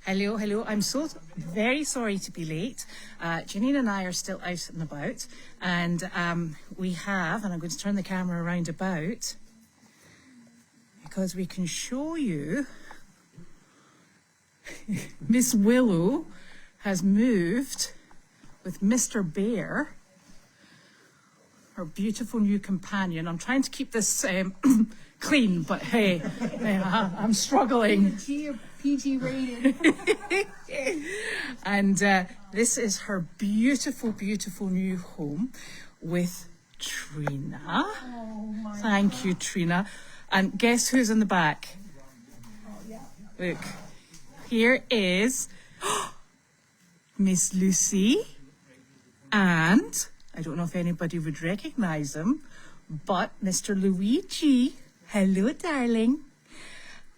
Hello, hello. I'm so very sorry to be late. Janine and I are still out and about, and we have, and I'm going to turn the camera around about, because we can show you Miss Willow has moved with Mr. Bear, her beautiful new companion. I'm trying to keep this clean, but hey, I'm struggling. PG rated. And this is her beautiful, beautiful new home with Trina. Oh my Thank you, Trina. And guess who's in the back? Oh, yeah. Look, here is Miss Lucy, and I don't know if anybody would recognize him, but Mr. Luigi. Hello, darling.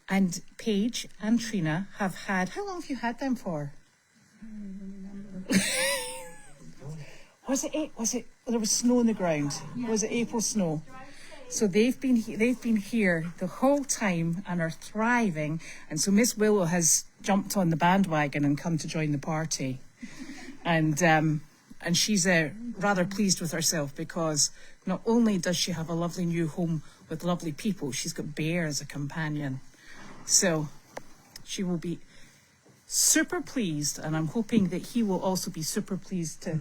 And Paige and Trina have had, how long have you had them for? I don't even remember. Was it, there was snow on the ground. Yeah. Was it April snow? So they've been here the whole time and are thriving. And so Miss Willow has jumped on the bandwagon and come to join the party. And she's rather pleased with herself, because not only does she have a lovely new home with lovely people, she's got Bear as a companion. So she will be super pleased, and I'm hoping that he will also be super pleased to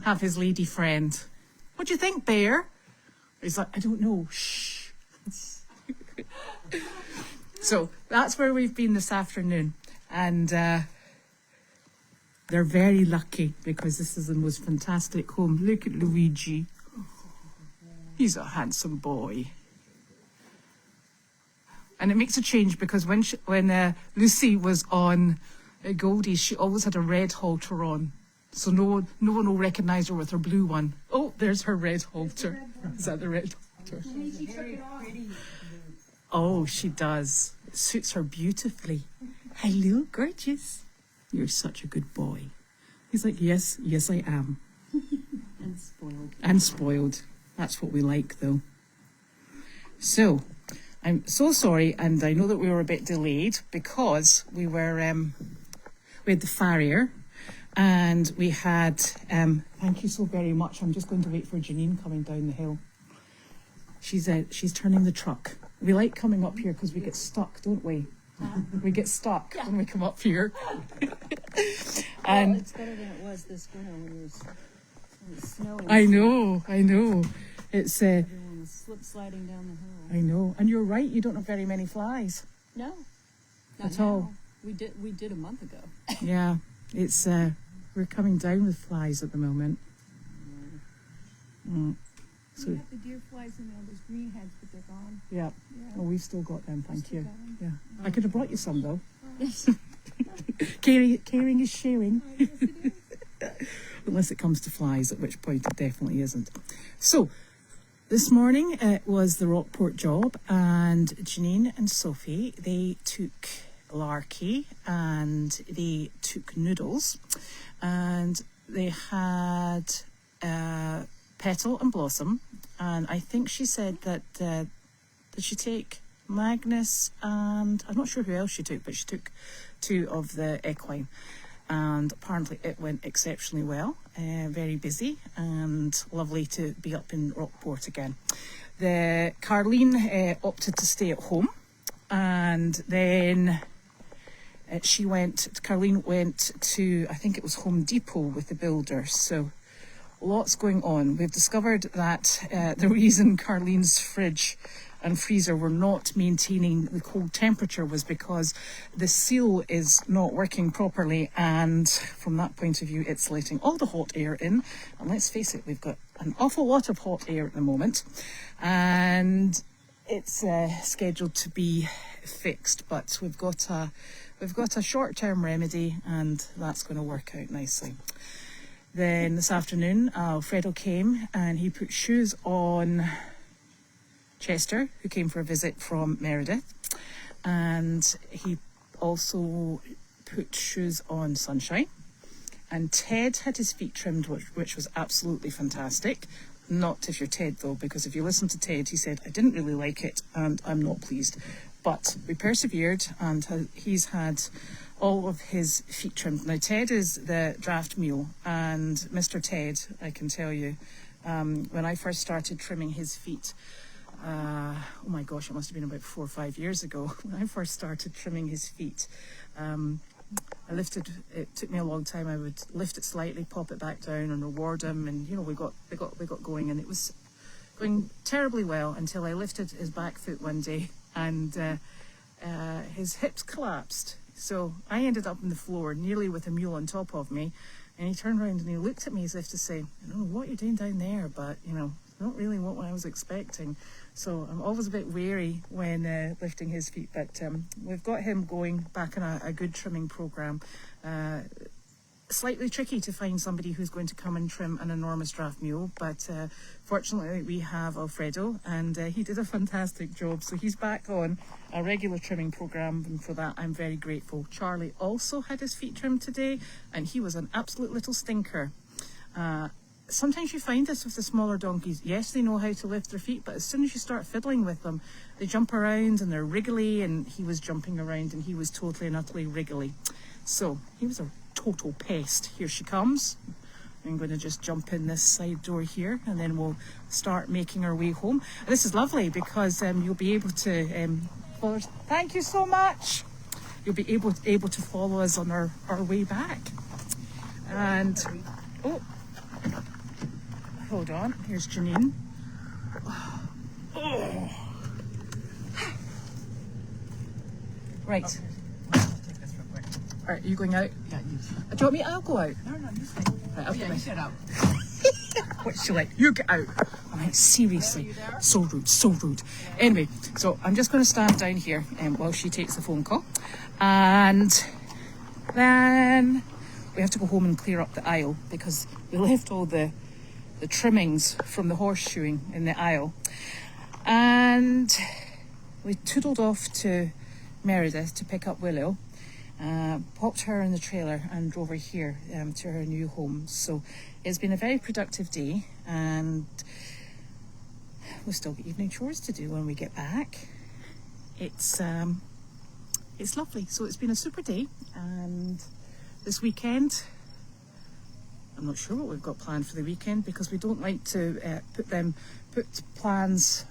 have his lady friend. What do you think, Bear? He's like, I don't know. Shh. So that's where we've been this afternoon, and they're very lucky, because this is the most fantastic home. Look at Luigi. He's a handsome boy. And it makes a change, because when Lucy was on Goldy, she always had a red halter on. So no one will recognise her with her blue one. Oh, there's her red halter. Is that the red halter? She took it off. Oh, she does. It suits her beautifully. Hello, gorgeous. You're such a good boy. He's like, yes, I am. And spoiled. And spoiled. That's what we like, though. So, I'm so sorry, and I know that we were a bit delayed, because we had the farrier, and we had, thank you so very much. I'm just going to wait for Janine coming down the hill. She's turning the truck. We like coming up here because we get stuck, don't we? We get stuck when we come up here. And it's better than it was this winter when it was snowing. I know. It's Everyone was slip sliding down the hill. I know, and you're right. You don't have very many flies. No, not At now. all. We did a month ago. Yeah, it's we're coming down with flies at the moment. So We have the deer flies in there, those green heads, but they're gone. yeah. Yeah. Oh, we've still got them. Thank Still you. got 'em. Yeah, I could have brought you some though. Yes. Caring is sharing. Oh, yes, it is. Unless it comes to flies, at which point it definitely isn't. So, this morning it was the Rockport job, and Janine and Sophie, they took Larky and they took Noodles, and they had Petal and Blossom, and I think she said that, did she take Magnus, and I'm not sure who else she took, but she took 2 of the equine. And apparently it went exceptionally well, very busy and lovely to be up in Rockport again. Carleen opted to stay at home, and then Carleen went to, I think it was Home Depot with the builders, so lots going on. We've discovered that the reason Carleen's fridge and freezer were not maintaining the cold temperature was because the seal is not working properly, and from that point of view it's letting all the hot air in, and let's face it, we've got an awful lot of hot air at the moment, and it's scheduled to be fixed, but we've got a short-term remedy, and that's going to work out nicely. Then this afternoon Alfredo came and he put shoes on Chester, who came for a visit from Meredith, and he also put shoes on Sunshine, and Ted had his feet trimmed, which was absolutely fantastic. Not if you're Ted though, because if you listen to Ted, he said, I didn't really like it and I'm not pleased. But we persevered, and he's had all of his feet trimmed. Now, Ted is the draft mule, and Mr. Ted, I can tell you, when I first started trimming his feet, oh my gosh, it must have been about 4 or 5 years ago, when I first started trimming his feet. It took me a long time. I would lift it slightly, pop it back down and reward him, and you know, we got going, and it was going terribly well until I lifted his back foot one day, and his hips collapsed. So I ended up on the floor nearly with a mule on top of me, and he turned around and he looked at me as if to say, I don't know what you're doing down there, but you know, not really what I was expecting. So I'm always a bit wary when lifting his feet, but we've got him going back on a good trimming program. Slightly tricky to find somebody who's going to come and trim an enormous draft mule, but fortunately we have Alfredo, and he did a fantastic job. So he's back on a regular trimming program, and for that I'm very grateful. Charlie also had his feet trimmed today, and he was an absolute little stinker. Sometimes you find this with the smaller donkeys. Yes, they know how to lift their feet, but as soon as you start fiddling with them, they jump around and they're wriggly, and he was jumping around and he was totally and utterly wriggly. So he was a total pest. Here she comes. I'm going to just jump in this side door here, and then we'll start making our way home. And this is lovely because you'll be able to follow us. Thank you so much. You'll be able to follow us on our way back. And oh, hold on. Here's Janine. Oh. Right. Are you going out? Yeah, you. Do you want me? I'll go out. No, you stay. Right, I'll You sit out. What's she like? You get out. I'm like, seriously. So rude, so rude. Anyway, so I'm just going to stand down here while she takes the phone call. And then we have to go home and clear up the aisle because we left all the trimmings from the horseshoeing in the aisle. And we toodled off to Meredith to pick up Willow. Popped her in the trailer and drove her here to her new home. So it's been a very productive day, and we've still got evening chores to do when we get back. It's lovely. So it's been a super day, and this weekend, I'm not sure what we've got planned for the weekend because we don't like to put plans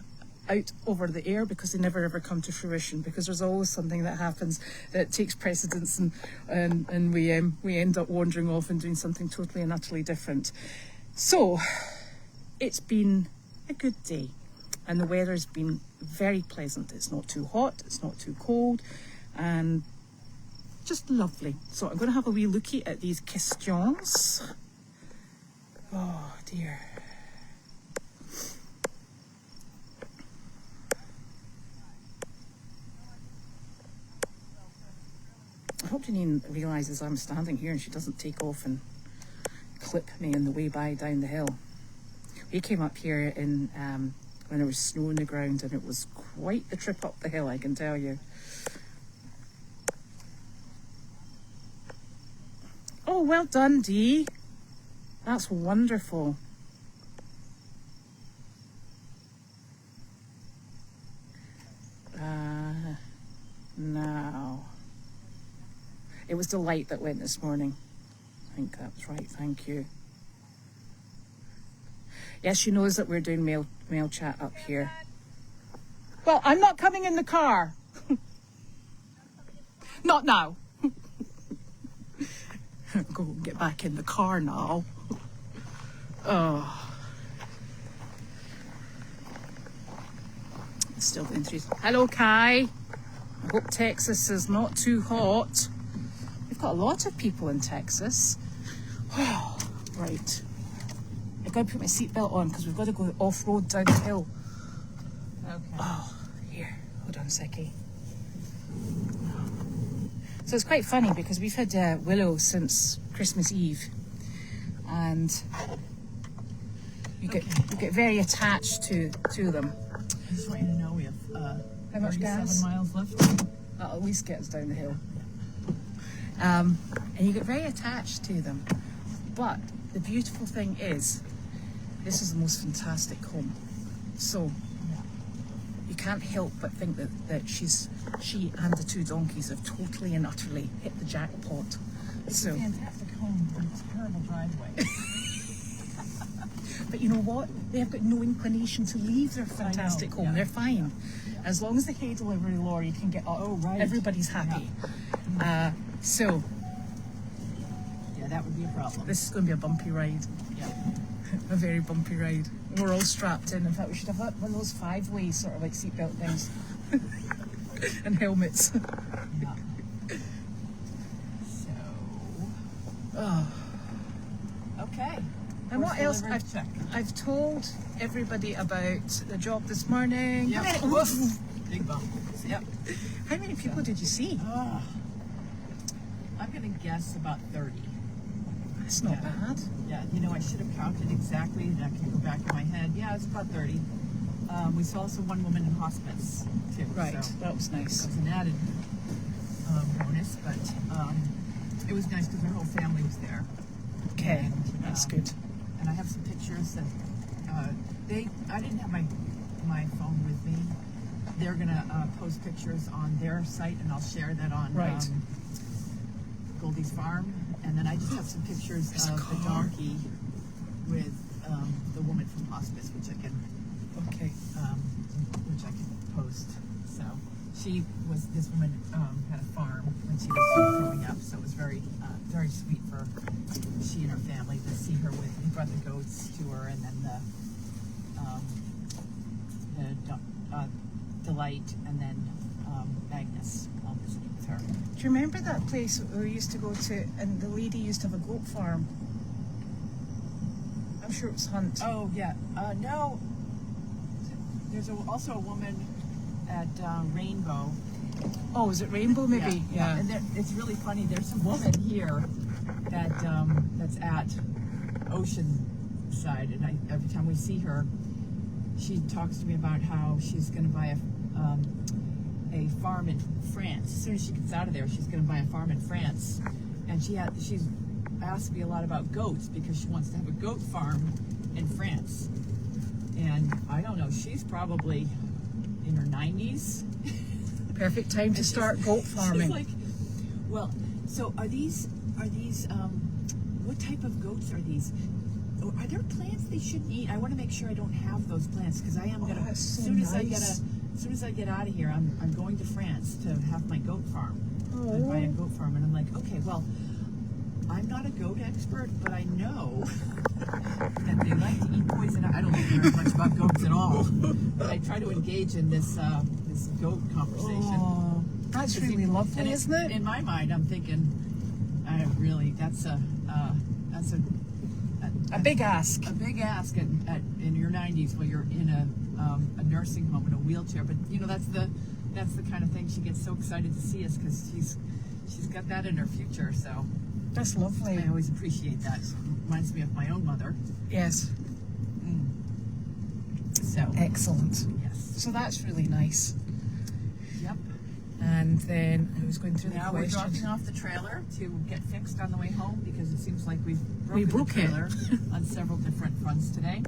out over the air because they never ever come to fruition, because there's always something that happens that takes precedence, and we end up wandering off and doing something totally and utterly different. So it's been a good day, and the weather's been very pleasant. It's not too hot, it's not too cold, and just lovely. So I'm going to have a wee lookie at these questions. Oh dear. I hope Janine realises I'm standing here and she doesn't take off and clip me on the way down the hill. We came up here in when there was snow on the ground, and it was quite the trip up the hill, I can tell you. Oh, well done, Dee. That's wonderful. Now. It was the light that went this morning. I think that's right, thank you. Yes, she knows that we're doing mail chat up here. Well, I'm not coming in the car. Not now. Go and get back in the car now. Oh. Still going through. Hello, Kai. I hope Texas is not too hot. We've got a lot of people in Texas. Oh, right. I've got to put my seatbelt on because we've got to go off-road down the hill. Okay. Oh, here. Hold on a second. So it's quite funny because we've had Willow since Christmas Eve, and you get very attached to them. I just want you to know we have How much 37 gas? miles left. That'll at least get us down the hill. And you get very attached to them. But the beautiful thing is, this is the most fantastic home. So can't help but think that she and the two donkeys have totally and utterly hit the jackpot. It's So, a fantastic home, but it's a terrible driveway. but you know what? They have got no inclination to leave their fantastic home. yeah. They're fine. As long as the hay delivery lorry can get up, everybody's happy. So, Yeah, that would be a problem. this is going to be a bumpy ride. Yeah. A very bumpy ride. We're all strapped in. In fact, we should have one of those 5-way sort of like seatbelt things. And helmets. Yeah. So, Oh. okay. And what else? Delivery check. I've told everybody about the job this morning. Yep. How many, Woof. Big bump. Yep. how many people did you see? I'm going to guess about 30. That's not Yeah. bad. Yeah, you know, I should have counted exactly. And I can go back in my head. Yeah, it's about 30. We saw also one woman in hospice, too. Right, So that was nice. that was an added bonus, but it was nice because her whole family was there. Okay, And, that's good. And I have some pictures that I didn't have my phone with me. They're gonna post pictures on their site, and I'll share that on Right. Goldy's farm. And then I just have some pictures There's a of the car. donkey with the woman from hospice, which I can post. So this woman had a farm when she was growing up, so it was very sweet for she and her family to see her with. We brought the goats to her, and then the Delight, and then Agnes visiting with her. Do you remember that place where we used to go to, and the lady used to have a goat farm? I'm sure it was Hunt. Oh yeah, no. There's also a woman at Rainbow. Oh, is it Rainbow maybe? Yeah. And it's really funny. There's a woman here that's at Oceanside, and every time we see her, she talks to me about how she's going to buy a farm in France. As soon as she gets out of there, she's going to buy a farm in France, and she's asked me a lot about goats because she wants to have a goat farm in France. And I don't know, she's probably in her 90s. Perfect time to start goat farming. She's like, well, so are these what type of goats are these? Or are there plants they shouldn't eat? I want to make sure I don't have those plants because I am gonna. That's so as soon as I get out of here, I'm going to France to have my goat farm. And buy a goat farm, and I'm like, okay, well, I'm not a goat expert, but I know that they like to eat poison. I don't know very much about goats at all, but I try to engage in this goat conversation. Oh, that's really lovely, isn't it? In my mind, I'm thinking, that's A big ask. a big ask in your 90s when you're in a nursing home in a wheelchair. But you know, that's the kind of thing she gets so excited to see us because she's got that in her future. So That's lovely. I always appreciate that. It reminds me of my own mother. Yes. So Excellent. yes, So that's really nice. yep. And then I was going through Now the we're questions. dropping off the trailer to get fixed on the way home because it seems like we've We broken broke the it. trailer on several different fronts today.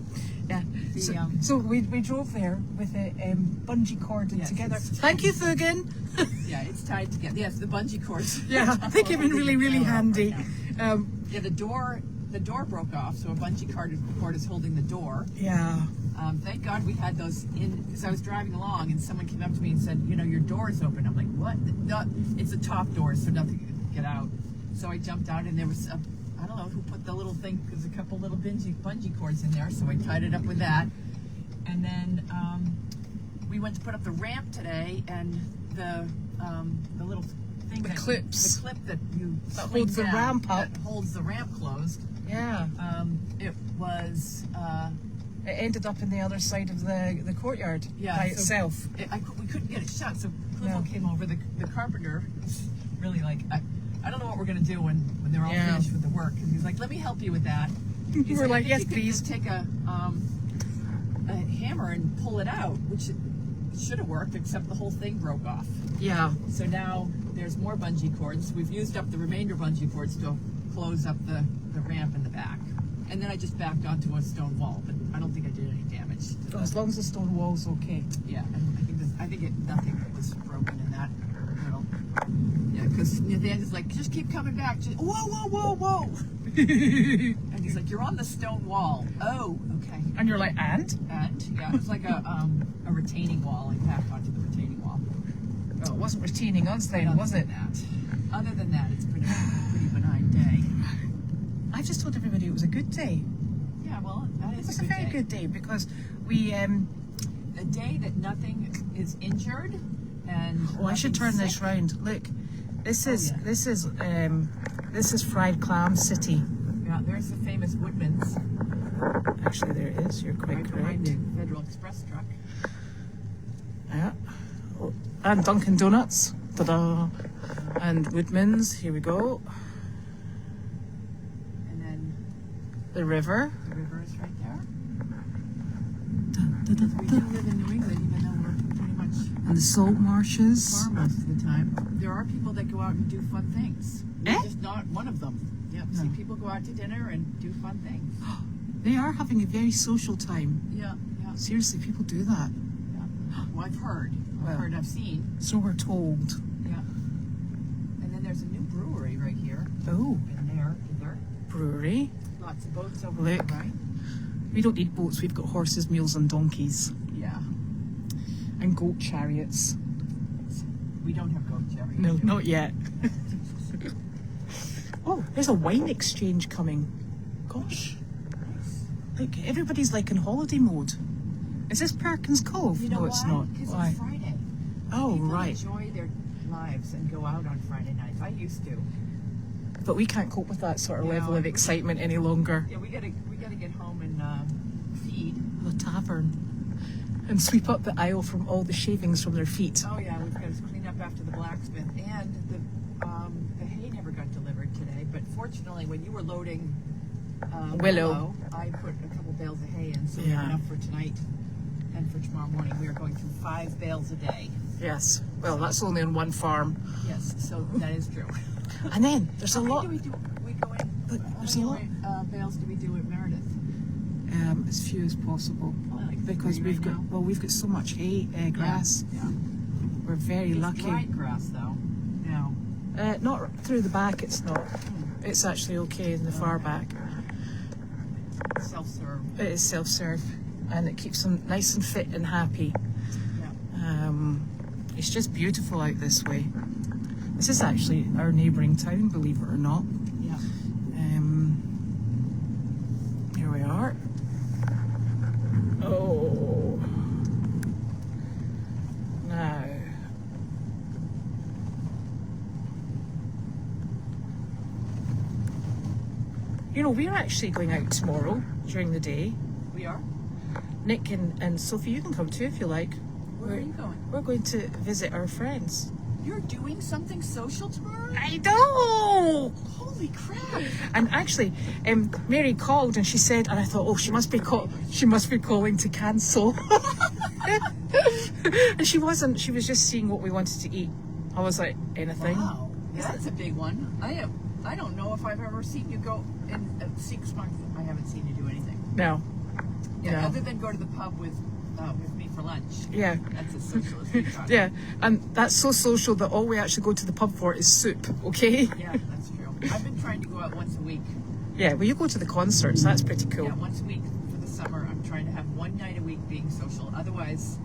Yeah. The, So we drove there with a bungee cord Yes, together. it's- Thank you, Fugan. Yeah, it's tied together. Yes, the bungee cords. Yeah, they came in really, really handy. Yeah, the door broke off, so a bungee cord is holding the door. Yeah. Thank God we had those in, because I was driving along and someone came up to me and said, you know, your door is open. I'm like, what? It's a top door, so nothing could get out. So I jumped out and there was I don't know who put the little thing, there's a couple little bungee cords in there, so I tied it up with that. And then we went to put up the ramp today, and the little thing, The clips. the clip that you That swing holds the down, ramp up. that holds the ramp closed. Yeah. It was It ended up in the other side of the courtyard by so itself. we couldn't get it shut, so Clifford No. came over. The carpenter was really like, I don't know what we're gonna do when they're all Yeah. finished with the work. And he's like, let me help you with that. He We're said, like, "If yes, you could please." just take a hammer and pull it out, which it should have worked, except the whole thing broke off. Yeah. So now there's more bungee cords. We've used up the remainder bungee cords to close up the ramp in the back. And then I just backed onto a stone wall, but I don't think I did any damage. To As long as the stone wall's okay. yeah, and I think I think nothing was broken in that little. Yeah, because Nathaniel's like, just keep coming back. Just, whoa, whoa, whoa, whoa. And he's like, you're on the stone wall. Oh, okay. And you're like, and? And yeah, it was like a retaining wall. I backed onto the retaining wall. Well, it wasn't retaining us then, was it? Other than that, it's pretty benign day. I just told everybody it was a good day. Yeah, well, that It is was a very good day because we. A day that nothing is injured, and Oh, I should turn this round. Look, this is Fried Clam City. Yeah, there's the famous Woodman's Actually, there it is. You're quite right behind correct. the Federal Express truck. Yeah. Oh, and Dunkin' Donuts. Ta-da! And Woodman's. Here we go. And then The river. the river is right there. Da, da, da, We da. do live in New England, even though we're pretty much And the salt marshes. farm most of the time. There are people that go out and do fun things. We're Eh? just not one of them. Yep. No. See people go out to dinner and do fun things. They are having a very social time. Yeah, yeah, Seriously, people do that. yeah. Well, I've heard. Well. I've seen. So we're told. Yeah. And then there's a new brewery right here. Oh, And there, either. brewery. Lots of boats over Look. there, right? We don't need boats. We've got horses, mules, and donkeys, Yeah. and goat chariots. We don't have goat cherry. No, not yet. Oh, there's a wine exchange coming. Gosh, Nice. look, everybody's like in holiday mode. Is this Perkins Cove? You know No, it's why? not. Because Why? it's Friday. Oh, People right. enjoy their lives and go out on Friday nights. I used to. But we can't cope with that sort of No, level of I- excitement any longer. Yeah, we gotta get home and feed. The tavern. And sweep up the aisle from all the shavings from their feet. Oh yeah, we've got to clean up after the blacksmith, and the hay never got delivered today. But fortunately, when you were loading Willow. I put a couple bales of hay in, so we Yeah. have enough for tonight and for tomorrow morning. We are going through 5 bales a day. Yes. Well, that's only on one farm. Yes, so that is true. And then there's a How lot. many do we go in? Look, How there's many a lot. bales do we do at Meredith? As few as possible. Probably like Because 3 we've right got now. we've got so much hay, grass. Yeah. We're very It's lucky. dried grass though. No. Not through the back. It's not. It's actually okay in the far back. Self-serve. It is self-serve, and it keeps them nice and fit and happy. Yeah. It's just beautiful out this way. This is actually our neighbouring town, believe it or not. Yeah. Here we are. Oh. Now. You know, we're actually going out tomorrow during the day. We are? Nick and Sophie, you can come too if you like. Where are you going? We're going to visit our friends. You're doing something social tomorrow? I know! Holy crap! And actually, Mary called and she said, and I thought, oh, she must be calling to cancel. And she wasn't. She was just seeing what we wanted to eat. I was like, anything? Wow. That's a big one. I don't know if I've ever seen you go in 6 months. I haven't seen you do anything. No. Yeah, No. other than go to the pub with me for lunch. Yeah. That's as social as we've got. Yeah. And that's so social that all we actually go to the pub for is soup, okay? Yeah, that's true. I've been trying to go out once a week. Yeah, well, you go to the concerts. That's pretty cool. Yeah, once a week for the summer. I'm trying to have one night a week being social. Otherwise,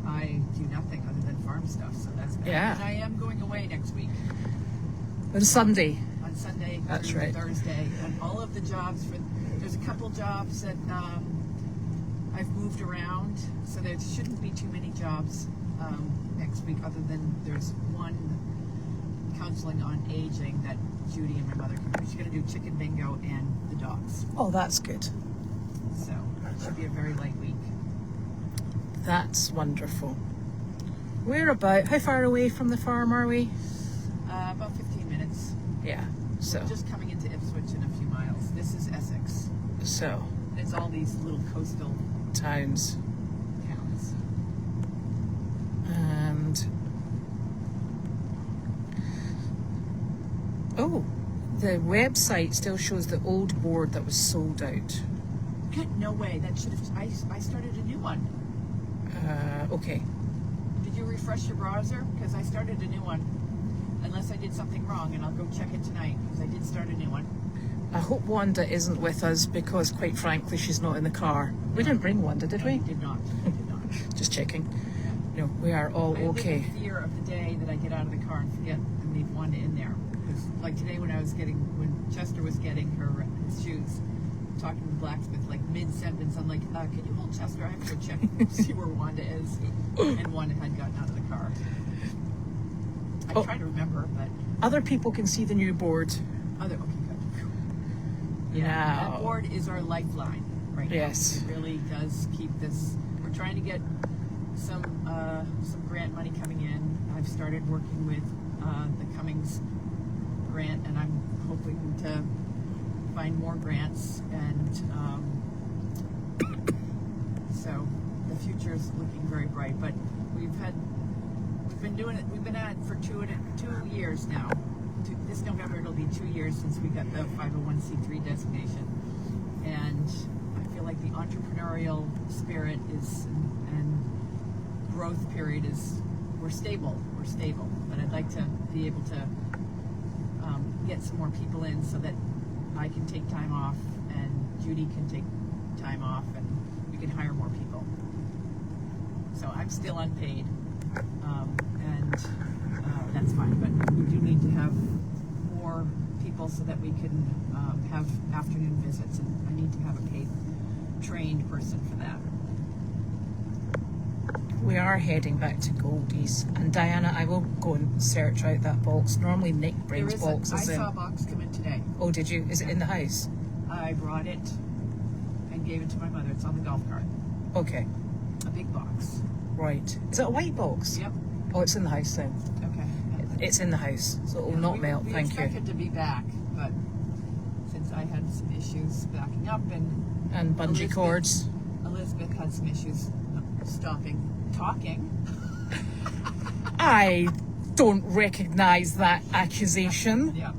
I do nothing other than farm stuff. So that's bad. Yeah. And I am going away next week On Sunday. on Sunday That's through right. Thursday. And all of the jobs there's a couple jobs that I've moved around, so there shouldn't be too many jobs next week. Other than there's one counseling on aging that Judy and my mother can do. She's going to do chicken bingo and the dogs. Oh, that's good. So it should be a very light week. That's wonderful. How far away from the farm are we? About 15 minutes. Yeah. So, Just coming into Ipswich in a few miles. This is Essex. It's all these little coastal towns. towns. And oh, the website still shows the old board that was sold out. Good, no way. That should have. I started a new one. Okay. Did you refresh your browser? Because I started a new one. Unless I did something wrong, and I'll go check it tonight, because I did start a new one. I hope Wanda isn't with us because, quite frankly, she's not in the car. We didn't bring Wanda, did we? I did not. Just checking. No, we are all okay. I live in fear of the day that I get out of the car and forget and leave Wanda in there. Because, like today when Chester was getting his shoes, talking to the blacksmith, like mid-sentence, I'm like, can you hold Chester? I have to go check, see where Wanda is. And Wanda had gotten out of the car. I try to remember, but... Other people can see the new board. Okay, good. Yeah, Now. that board is our lifeline right now. Yes. It really does keep this... We're trying to get some grant money coming in. I've started working with the Cummings grant, and I'm hoping to find more grants. And so the future is looking very bright. But we've been doing it. We've been at it for 2 years now. This November it'll be 2 years since we got the 501c3 designation, and I feel like the entrepreneurial spirit and growth period we're stable. But I'd like to be able to get some more people in so that I can take time off and Judy can take time off and we can hire more people. So I'm still unpaid. And that's fine, but we do need to have more people so that we can have afternoon visits, and I need to have a paid trained person for that. We are heading back to Goldy's, and Diana, I will go and search out that box. Normally Nick brings boxes in. I saw a box come in today. Oh, did you? Is it in the house? I brought it and gave it to my mother. It's on the golf cart. Okay. A big box. Right. Is it a white box? Yep. Oh, it's in the house then. Okay. It's in the house, so it will not melt. Thank you. We expected to be back, but since I had some issues backing up and bungee cords. Elizabeth had some issues talking. I don't recognise that accusation. Yeah.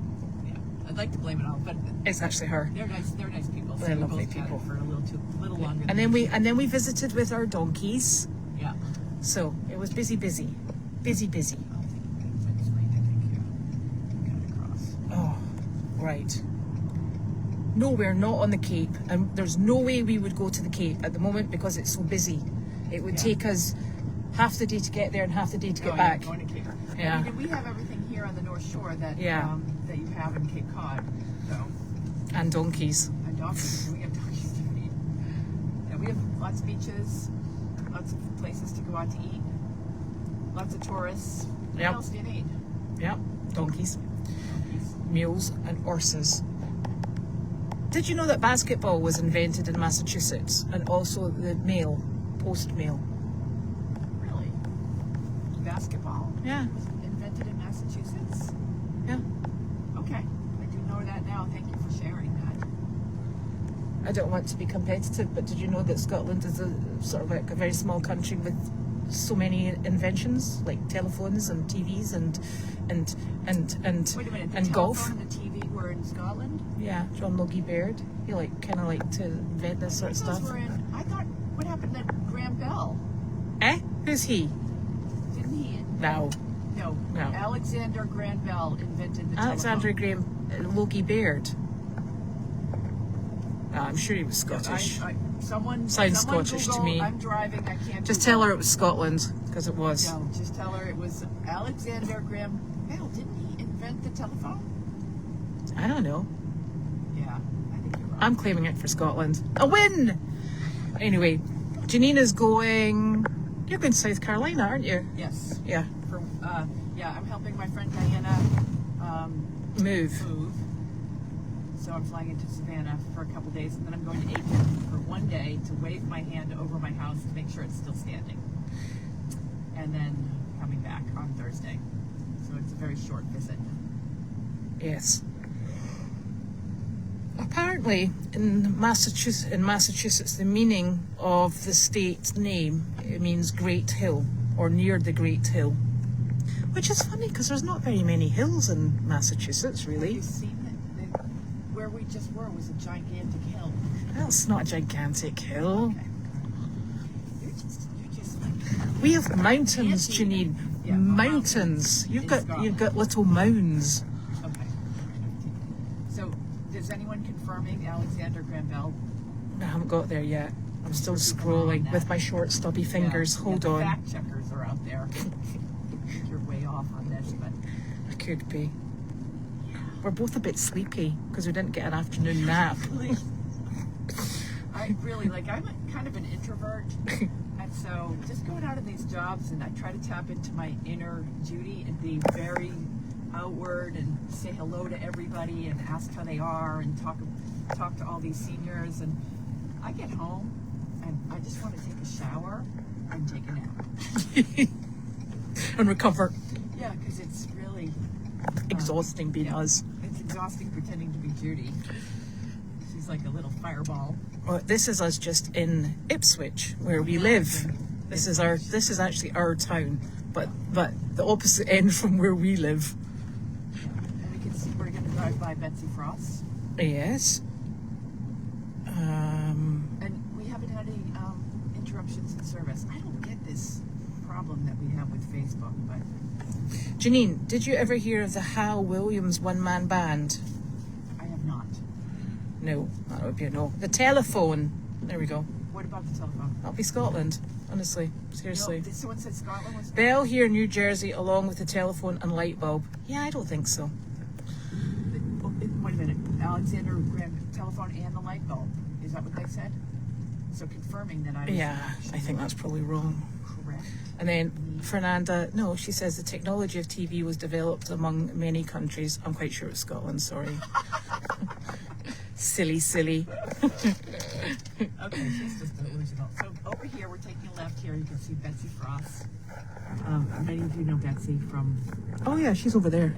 I'd like to blame it all, but it's actually her. They're nice people. They're lovely people. For a little longer. And then we visited with our donkeys. Yeah. So it was busy. Oh, right. No, we're not on the Cape, and there's no way we would go to the Cape at the moment because it's so busy. It would take us half the day to get there and half the day to get back. Going to Cape. Yeah. I mean, we have everything here on the North Shore that you have in Cape Cod. So. And donkeys. And donkeys. We have donkeys to feed. Yeah, we have lots of beaches, lots of places to go out to eat, lots of tourists. What else do you need? Yep, donkeys. Mules and horses. Did you know that basketball was invented in Massachusetts, and also the post mail? Really? Basketball? Yeah. Was invented in Massachusetts? Yeah. Okay. I do know that now. Thank you for sharing that. I don't want to be competitive, but did you know that Scotland is a sort of like a very small country with so many inventions, like telephones and TVs and Wait a minute, and golf. The TV were in Scotland? Yeah, John Logie Baird. He kind of like to invent this sort of stuff. I thought, what happened to Graham Bell? Who's he? Didn't he? No. Alexander Graham Bell invented the Alexander telephone. Graham Logie Baird. I'm sure he was Scottish. Sounds Scottish Google, to me. I'm driving, I can't Just Google. tell her it was Scotland, because it was. No, just tell her it was Alexander Graham Bell. Didn't he invent the telephone? I don't know. Yeah, I think you're right. I'm claiming it for Scotland. A win! Anyway, Janine is going... You're going to South Carolina, aren't you? Yes. Yeah. I'm helping my friend Diana move. So I'm flying into Savannah for a couple days, and then I'm going to Aiken for 1 day to wave my hand over my house to make sure it's still standing. And then coming back on Thursday. So it's a very short visit. Yes. Apparently, in Massachusetts, the meaning of the state name, it means Great Hill, or near the Great Hill. Which is funny, because there's not very many hills in Massachusetts, really. Have you seen it? Where we just were was a gigantic hill. Well, it's not a gigantic hill. Okay. You're just like We have mountains, Fancy. Janine. Yeah, Mountains. You've in got little mounds. Okay. So, is anyone confirming Alexander Graham Bell? I haven't got there yet. I'm still People are scrolling on that. with my short stubby fingers. Yeah, Hold the on. fact checkers are out there. You're way off on this, but I could be. We're both a bit sleepy because we didn't get an afternoon nap. I really I'm kind of an introvert, and so just going out in these jobs, and I try to tap into my inner Judy and be very outward and say hello to everybody and ask how they are and talk to all these seniors. And I get home and I just want to take a shower and take a nap. And recover. Yeah, because it's really Exhausting being yeah. us. It's exhausting pretending to be Judy. She's like a little fireball. Oh, this is us just in Ipswich, where we live. This is actually our town, but the opposite end from where we live. Yeah. And we can see we're going to drive by Betsy Frost. Yes. And we haven't had any interruptions in service. I don't get this problem that we have with Facebook, but Janine, did you ever hear of the Hal Williams one-man band? I have not. No, that would be a no. The Telephone. There we go. What about the telephone? That'll be Scotland. Honestly, seriously. No, someone said Scotland was. Bell here in New Jersey, along with the telephone and light bulb. Yeah, I don't think so. Wait a minute. Alexander Graham telephone and the light bulb. Is that what they said? So confirming that I was Yeah, I think that's probably wrong. correct. And then Fernanda, no, she says the technology of TV was developed among many countries. I'm quite sure it's Scotland, sorry. Silly. Okay, she's just delusional. So over here, we're taking a left here. You can see Betsy Frost. Many of you know Betsy from. Oh yeah, she's over there,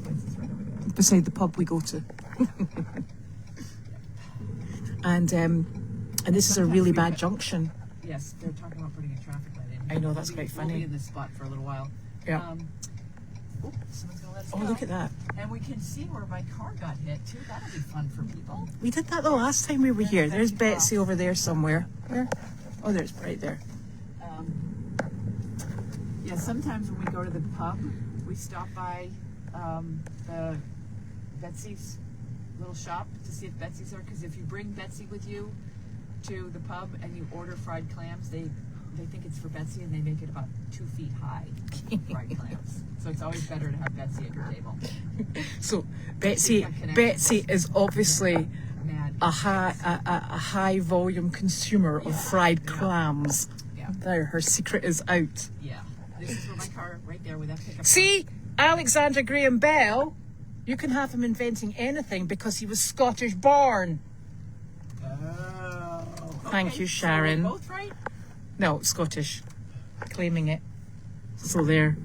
Betsy's right over there. beside the pub we go to. And this is a really bad junction. Yes, they're talking about putting a traffic light in. I know, that's We'll quite be funny. in this spot for a little while. Yeah. Someone's gonna let us Oh, go. look at that. And we can see where my car got hit too. That'll be fun for people. We did that the last time we were here. There's Betsy over there somewhere. Where? Oh, there's right there. Yeah, sometimes when we go to the pub, we stop by the Betsy's little shop to see if Betsy's there. Because if you bring Betsy with you to the pub and you order fried clams, they think it's for Betsy and they make it about 2 feet high. Fried clams. So it's always better to have Betsy at your table. So Betsy is obviously Mad. a high volume consumer of fried clams. Yeah. There, her secret is out. Yeah. This is where my car, right there, with that pickup. See, Alexander Graham Bell, you can have him inventing anything because he was Scottish born. Oh. Thank you, Sharon. So we're both right? No, Scottish. Claiming it. So there.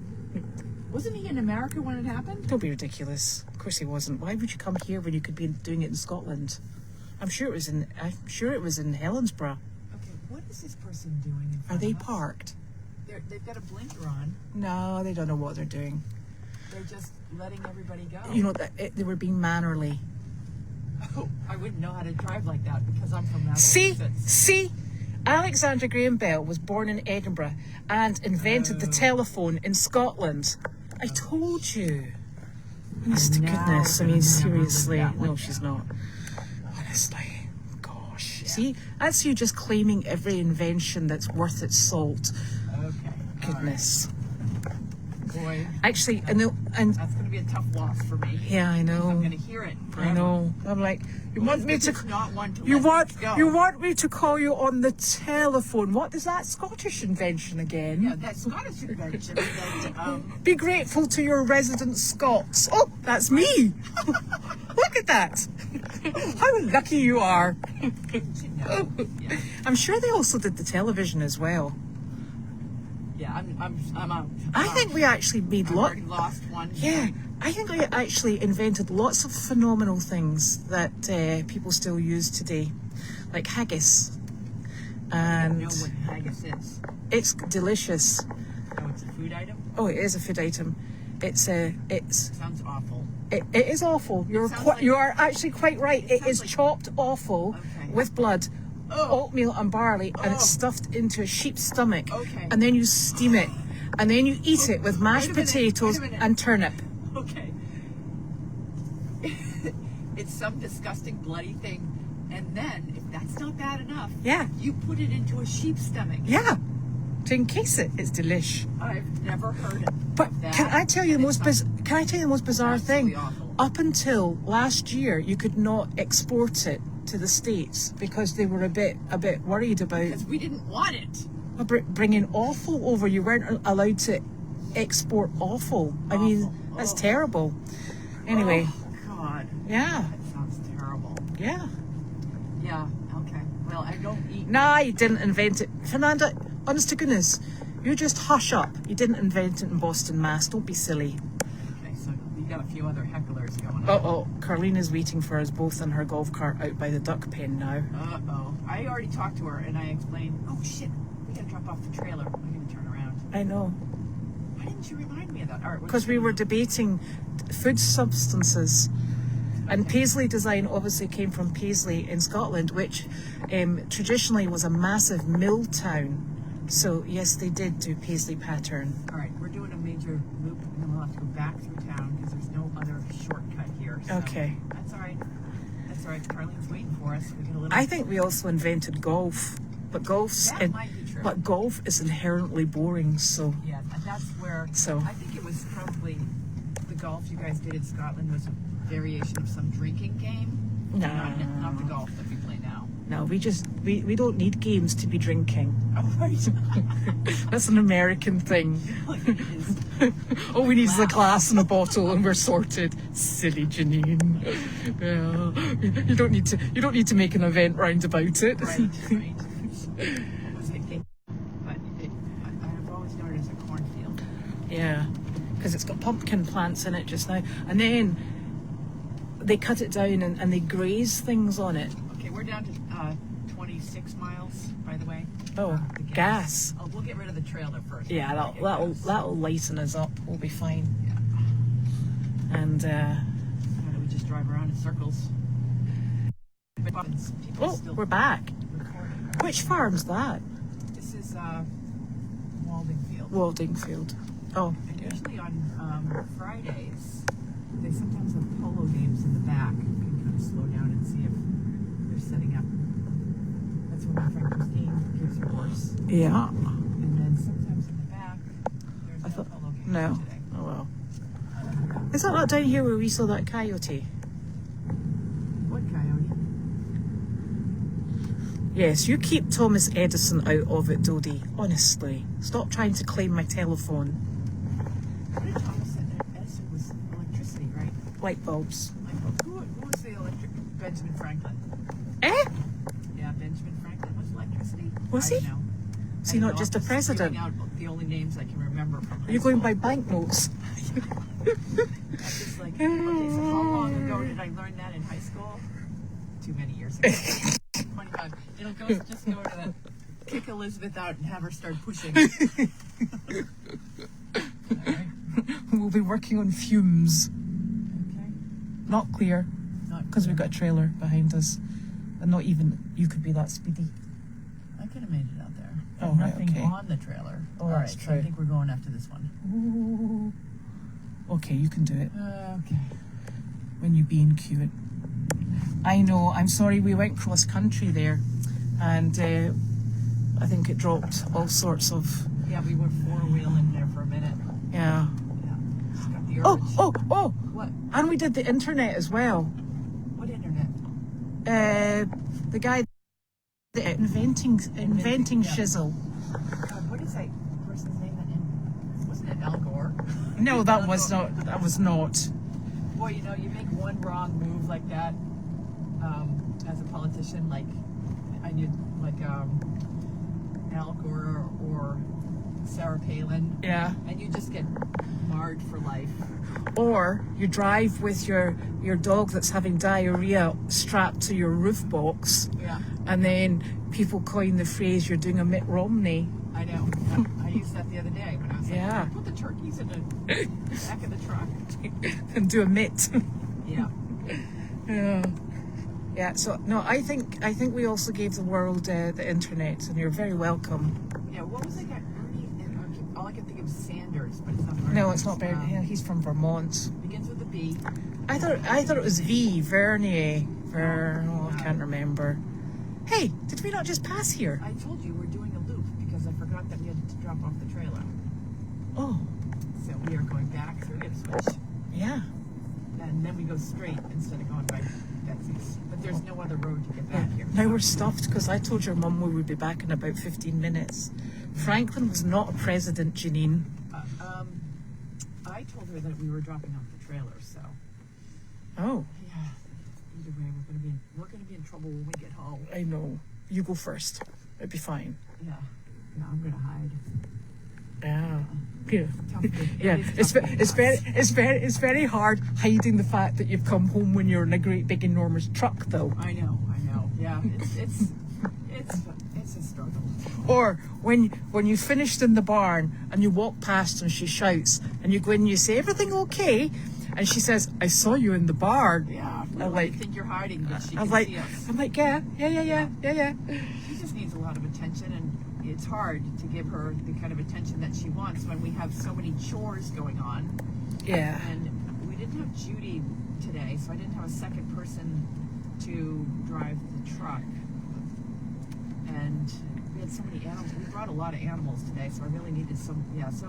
Wasn't he in America when it happened? Don't be ridiculous. Of course he wasn't. Why would you come here when you could be doing it in Scotland? I'm sure it was in Helensburgh. Okay, what is this person doing in Are front they of us? parked? They've got a blinker on. No, they don't know what they're doing. They're just letting everybody go. You know, they were being mannerly. Oh, I wouldn't know how to drive like that because I'm from Massachusetts. See? Alexander Graham Bell was born in Edinburgh and invented the telephone in Scotland. I told you. Honest to now goodness. I we're mean, gonna never live seriously. that one No, she's down. not. Honestly. Gosh. Yeah. See? That's you just claiming every invention that's worth its salt. Okay. Goodness. Boy, Actually, and that's going to be a tough loss for me. yeah, I know. I'm going to hear it forever. I know. I'm like, you want me to? Elizabeth is not one to You let want things go. you want me to call you on the telephone? What is that Scottish invention again? Yeah, that Scottish invention that Be grateful to your resident Scots. Oh, that's me. Look at that. How lucky you are. yeah, I'm sure they also did the television as well. yeah, I'm out. I think we actually made I've already lost one. Yeah, I think we actually invented lots of phenomenal things that people still use today, like haggis. I And know what haggis is. it's delicious. Oh, it's a food item? Oh, it is a food item. It's Sounds awful. it is awful. sounds like- You are actually quite right. It sounds is like- chopped offal Okay. with blood oatmeal and barley, and it's stuffed into a sheep's stomach. Okay. And then you steam it, and then you eat it with mashed potatoes and turnip. Okay. It's some disgusting bloody thing. And then, if that's not bad enough, you put it into a sheep's stomach. Yeah. To encase it. It's delish. I've never heard it. But can I tell you the most bizarre thing? Awful. Up until last year, you could not export it to the States because they were a bit worried about because we didn't want it. Bringing offal over. You weren't allowed to export offal. I mean, that's terrible. Anyway. Oh, God. Yeah. That sounds terrible. Yeah. Yeah. Okay. Well, I don't eat. Nah, you didn't invent it, Fernanda. Honest to goodness, you just hush up. You didn't invent it in Boston, Mass. Don't be silly. Okay, so we got a few other hecklers going on. Oh, Carlene is waiting for us both in her golf cart out by the duck pen now. I already talked to her and I explained, oh shit, we gotta drop off the trailer. We're gonna turn around. I know. Why didn't you remind me of that? Because we were debating food substances. And Paisley Design obviously came from Paisley in Scotland, which traditionally was a massive mill town. So yes, they did do Paisley pattern. All right, we're doing a major loop, and then we'll have to go back through town because there's no other shortcut here. So Okay. That's all right. That's all right. Carlene's waiting for us. We get a little. I think we also invented golf, but That might be true. But golf is inherently boring. So Yeah, and that's where. So. I think it was probably the golf you guys did in Scotland was a variation of some drinking game. No. Not the golf that we play now. No, we don't need games to be drinking. Oh, right. That's an American thing. Like it is. All we need is a glass and a bottle, and we're sorted. Silly Janine. Yeah. You don't need to make an event round about it. Right. It was a game, but I've always known it as a cornfield. Yeah, because it's got pumpkin plants in it just now, and then they cut it down and they graze things on it. Okay, we're down to 26 miles, by the way. Oh, The gas. Oh, we'll get rid of the trailer first. Yeah, that'll lighten us up. We'll be fine. Yeah. And We just drive around in circles. we're back. Recording. Which farm's that? This is Waldingfield. Waldingfield. Oh, And yeah. usually on Fridays, they sometimes have polo games in the back. You can kind of slow down and see if they're setting up. That's when my friend Christine gives her horse. Yeah. And then sometimes in the back, there's I thought polo games no. today. Oh well. Is that not down here where we saw that coyote? What coyote? Yes, you keep Thomas Edison out of it, Dodie. Honestly. Stop trying to claim my telephone. What did Thomas say? Edison was electricity, right? Light bulbs. Like, who was the electric? Benjamin Franklin. Eh? Yeah, Benjamin Franklin was electricity. Was I he? don't know. Is he not just a president? Out the only names I can remember from high Are you going school. by banknotes? I'm just like, okay, so how long ago did I learn that in high school? Too many years ago. 25. Just go to the kick Elizabeth out and have her start pushing. All right. We'll be working on fumes. Okay. Not clear, Not because we've got a trailer behind us. And not even you could be that speedy. I could have made it out there. Oh, There's right, nothing okay. on the trailer. Oh, All that's right, so true. I think we're going after this one. Ooh. Okay, you can do it Okay. when you being cute. I know, I'm sorry, we went cross country there, and I think it dropped all sorts of, Yeah, we were four-wheeling there for a minute. yeah. Yeah. Just got the urge. Oh, What? and we did the internet as well. What internet? The guy inventing yeah. shizzle. God, what is that person's name? Wasn't it Al Gore? No, that was not. Boy, you know, you make one wrong move like that as a politician, like Al Gore or Sarah Palin, Yeah. and you just get marred for life. Or you drive with your dog that's having diarrhea strapped to your roof box, Yeah, and then people coin the phrase "you're doing a Mitt Romney." I know. I used that the other day when I was like, Yeah. put the turkeys in the back of the truck. And do a Mitt. Yeah. Yeah. Yeah, so no, I think we also gave the world the internet, and you're very welcome. Yeah, what was I got? All I can think of is Sanders, but it's not Bernie. No, it's not Bernie. Yeah, he's from Vermont. Begins with a B. I thought it was Vernier. I can't remember. Hey, did we not just pass here? I told you we're doing a loop because I forgot that we had to drop off the trailer. Oh, So we are going back through Ipswich, yeah. and then we go straight instead of going by Betsy's. But there's no other road to get back here. Now we're stuffed because I told your mum we would be back in about 15 minutes. Franklin was not a president, Janine. I told her that we were dropping off the trailer, so Oh, yeah. Either way, we're gonna be in trouble when we get home. I know. You go first. It'd be fine. Yeah. No, I'm gonna hide. Yeah. Yeah. Tough. Yeah, it's very hard hiding the fact that you've come home when you're in a great big enormous truck, though. I know. Yeah, it's a struggle. Or when you finished in the barn and you walk past and she shouts and you go in and you say, "Everything okay?" And she says, "I saw you in the barn." Yeah, I'm like, I think you're hiding, but she I'm can like, see us. I'm like, yeah. She just needs a lot of attention, and it's hard to give her the kind of attention that she wants when we have so many chores going on. Yeah. And we didn't have Judy today, so I didn't have a second person to drive the truck. And we had so many animals. We brought a lot of animals today, so I really needed some. Yeah, so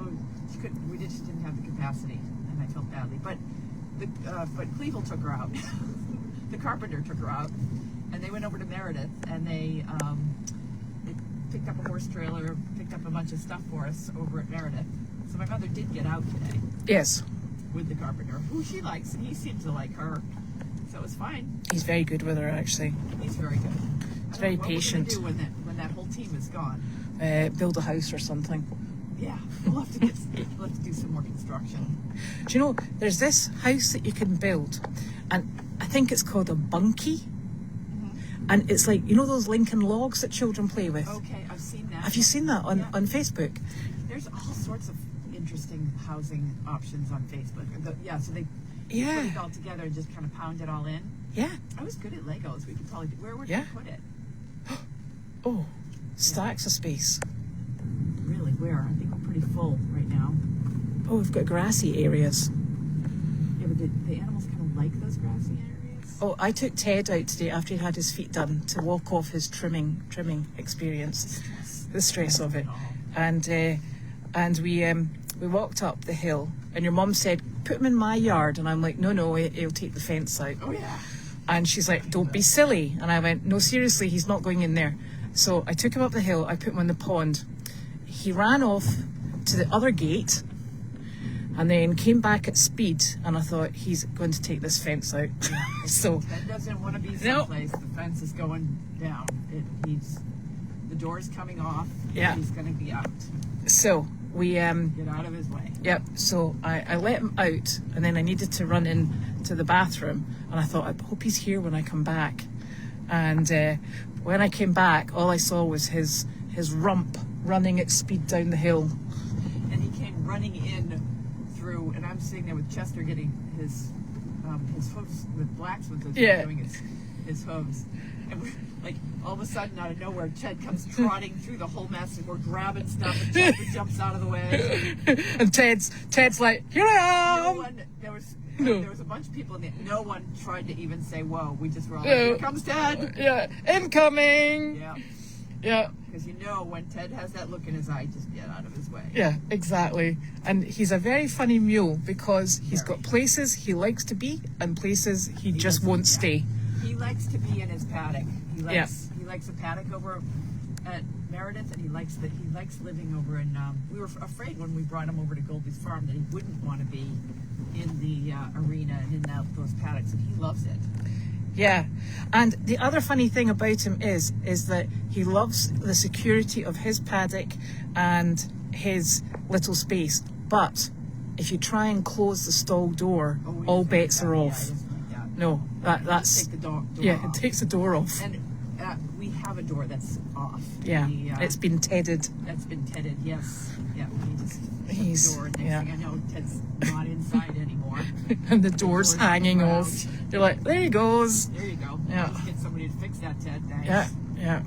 we just didn't have the capacity, and I felt badly. But Cleveland took her out. The carpenter took her out, and they went over to Meredith, and they picked up a horse trailer, picked up a bunch of stuff for us over at Meredith. So my mother did get out today Yes. with the carpenter, who she likes, and he seemed to like her. So it was fine. He's very good with her, actually. He's very good. He's very patient. What we're gonna do when that whole team is gone? Build a house or something. Yeah, we'll have to do some more construction. Do you know, there's this house that you can build, and I think it's called a bunkie. And it's like, you know those Lincoln logs that children play with? Okay, I've seen that. Have you seen that on Facebook? There's all sorts of interesting housing options on Facebook. So they put it all together and just kind of pound it all in. Yeah. I was good at Legos. We could probably where would Yeah. we put it? Oh, stacks of space. Really, where? I think we're pretty full right now. Oh, we've got grassy areas. Yeah, but the animals kind of like those grassy areas. Oh, I took Ted out today after he'd had his feet done to walk off his trimming experience, the stress of it, and we walked up the hill, and your mum said, "Put him in my yard," and I'm like, "No, he'll take the fence out." Oh yeah. And she's like, "Don't be silly," and I went, "No, seriously, he's not going in there." So I took him up the hill. I put him in the pond. He ran off to the other gate. And then came back at speed, and I thought, he's going to take this fence out. So Ted doesn't want to be someplace. The fence is going down. The door's coming off. Yeah. He's going to be out. So we Get out of his way. Yep. So I let him out, and then I needed to run in to the bathroom, and I thought, I hope he's here when I come back. And when I came back, all I saw was his rump running at speed down the hill. And he came running in through, and I'm sitting there with Chester getting his hooves with blacksmith doing his hooves, and we're like, all of a sudden out of nowhere, Ched comes trotting through the whole mess, and we're grabbing stuff, and Chester jumps out of the way. And Ted's like, "Here I am." There was a bunch of people in there. No one tried to even say whoa. We just were all like, "Here comes Ted." Yeah, incoming. Yeah. Because when Ted has that look in his eye, just get out of his way. Yeah, exactly. And he's a very funny mule because he's got places he likes to be and places he just won't stay. He likes to be in his paddock. He likes a paddock over at Meredith, and he likes living over in. We were afraid when we brought him over to Goldy's farm that he wouldn't want to be in the arena and in those paddocks, and he loves it. Yeah, and the other funny thing about him is that he loves the security of his paddock and his little space. But if you try and close the stall door, all bets are off. No, that's take the door yeah, off. It takes the door off. And we have a door that's off. Yeah, it's been tedded. That's been tedded. Yes. Yeah. at the door. And next thing I know, Ted's not inside anymore. And the door's hanging around. off. They're like, there he goes. There you go. Yeah. Let's get somebody to fix that, Ted. Thanks. Yeah.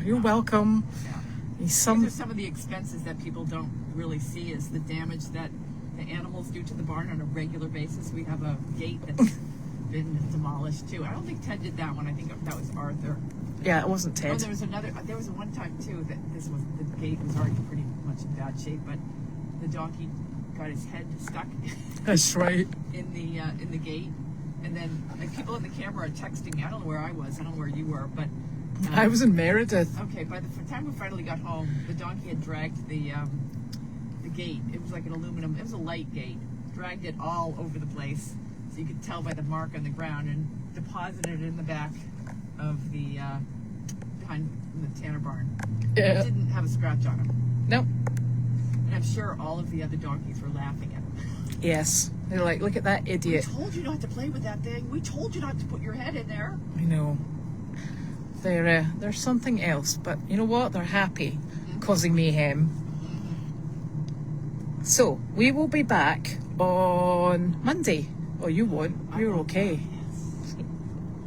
You're welcome. Yeah. These These are some of the expenses that people don't really see, is the damage that the animals do to the barn on a regular basis. We have a gate that's been demolished too. I don't think Ted did that one. I think that was Arthur. Yeah, it wasn't Ted. Oh, there was one time too that the gate was already pretty much in bad shape, but the donkey got his head stuck That's right. in the gate, and then people in the camera are texting me. I don't know where I was. I don't know where you were, but I was in Meredith. okay. By the time we finally got home, the donkey had dragged the gate. It was like an aluminum. It was a light gate. Dragged it all over the place, so you could tell by the mark on the ground, and deposited it in the back of the behind the Tanner barn. Yeah. It didn't have a scratch on him. Nope. And I'm sure all of the other donkeys were laughing at him. Yes. They're like, look at that We idiot. told you not to play with that thing. We told you not to put your head in there. I know. They're something else, but you know what? They're happy, causing mayhem. So we will be back on Monday. Oh, you won't. You're okay. Yes.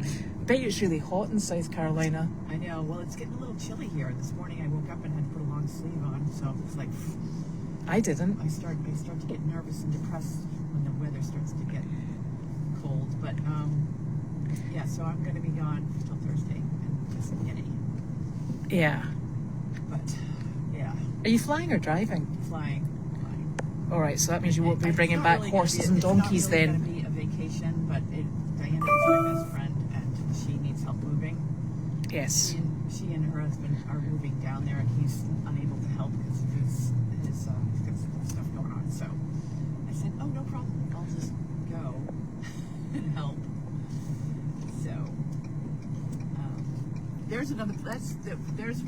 I bet you it's really hot in South Carolina. I know. Well, it's getting a little chilly here. This morning I woke up and had to put a long sleeve on, so it's like I didn't. I start to get nervous and depressed when the weather starts to get cold. But yeah, so I'm going to be gone till Thursday and just giddy. Yeah. But yeah, Are you flying or driving? flying. All right, so that means you won't be It's bringing not back really gonna horses be and donkeys It's not really then. going to be a vacation, but Diana is my best friend, and she needs help moving. Yes. She and her husband are moving down there, and he's unable to help because of his got some stuff going on. So I said, "Oh, no problem. I'll just go and help." So there's another. There's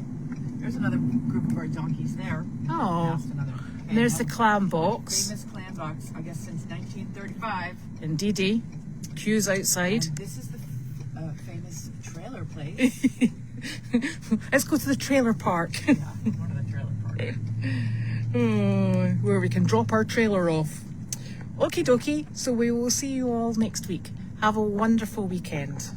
another group of our donkeys there. Oh. Past another. And there's the Okay, clam box. famous clam box, I guess, since 1935. Indeedy. Queues outside. And this is the famous trailer place. Let's go to the trailer park. Yeah, one of the trailer parks. Where we can drop our trailer off. Okie dokie. So we will see you all next week. Have a wonderful weekend.